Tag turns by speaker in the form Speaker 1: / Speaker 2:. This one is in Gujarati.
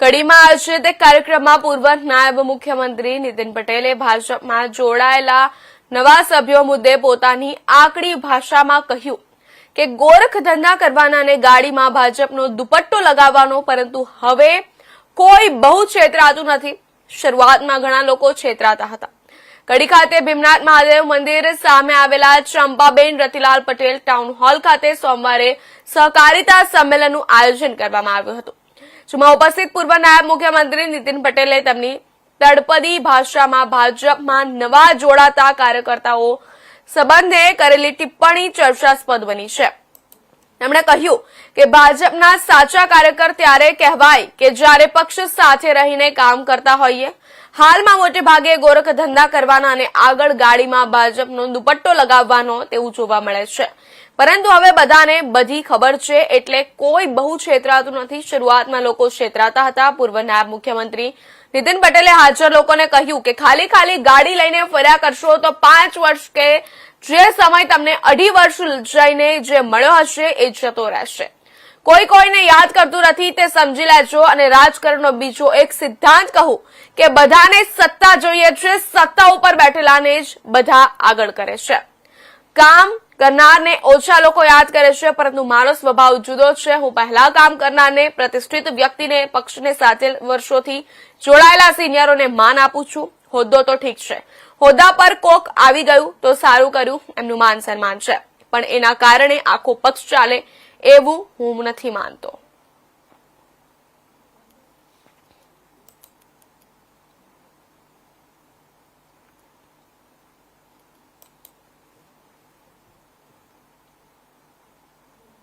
Speaker 1: કડીમાં આયોજિત એક કાર્યક્રમમાં પૂર્વ નાયબ મુખ્યમંત્રી નીતિન પટેલે ભાજપમાં જોડાયેલા નવા સભ્યો મુદ્દે પોતાની આકડી ભાષામાં કહ્યું કે ગોરખ ધંધા કરવાના અને ગાડીમાં ભાજપનો દુપટ્ટો લગાવવાનો, પરંતુ હવે કોઈ બહુ છેતરાતું નથી. શરૂઆતમાં ઘણા લોકો છેતરાતા હતા. કડી ખાતે ભીમનાથ મહાદેવ મંદિર સામે આવેલા ચંપાબેન રતિલાલ પટેલ ટાઉન હોલ ખાતે સોમવારે સહકારિતા સંમેલનનું આયોજન કરવામાં આવ્યું હતું, જેમાં ઉપસ્થિત પૂર્વ નાયબ મુખ્યમંત્રી નીતિન પટેલે તેમની તળપદી ભાષામાં ભાજપમાં નવા જોડાતા કાર્યકર્તાઓ સંબંધે કરેલી ટિપ્પણી ચર્ચાસ્પદ બની છે. તેમણે કહ્યું કે ભાજપના સાચા કાર્યકર ત્યારે કહેવાય કે જ્યારે પક્ષ સાથે રહીને કામ કરતા હોઈએ. હાલમાં મોટે ભાગે ગોરખ ધંધા કરવાના અને આગળ ગાડીમાં ભાજપનો દુપટ્ટો લગાવવાનો તેવું જોવા મળે છે, પરંતુ હવે બધાને બધી ખબર છે, એટલે કોઈ બહુ છેતરાતું નથી. શરૂઆતમાં લોકો છેતરાતા હતા. પૂર્વ નાયબ મુખ્યમંત્રી નીતિન પટેલે હાજર લોકોને કહ્યું કે ખાલી ગાડી લઈને ફર્યા કરશો તો 5 વર્ષ કે જે સમય તમને 2.5 વર્ષ જઈને જે મળ્યો હશે એ જતો રહેશે. કોઈ કોઈને યાદ કરતું નથી, તે સમજી લેજો. અને રાજકારણનો બીજો એક સિદ્ધાંત કહું કે બધાને સત્તા જોઈએ છે, સત્તા ઉપર બેઠેલાને જ બધા આગળ કરે છે. કામ કરનારને ઓછા લોકો યાદ કરે છે, પરંતુ મારો સ્વભાવ જુદો છે. હું પહેલા કામ કરનારને, પ્રતિષ્ઠિત વ્યક્તિને, પક્ષને સાથે વર્ષોથી જોડાયેલા સિનિયરોને માન આપું છું. હોદ્દો તો ઠીક છે, હોદ્દા પર કોક આવી ગયું તો સારું કર્યું, એમનું માન સન્માન છે, પણ એના કારણે આખો પક્ષ ચાલે એવું હું નથી માનતો.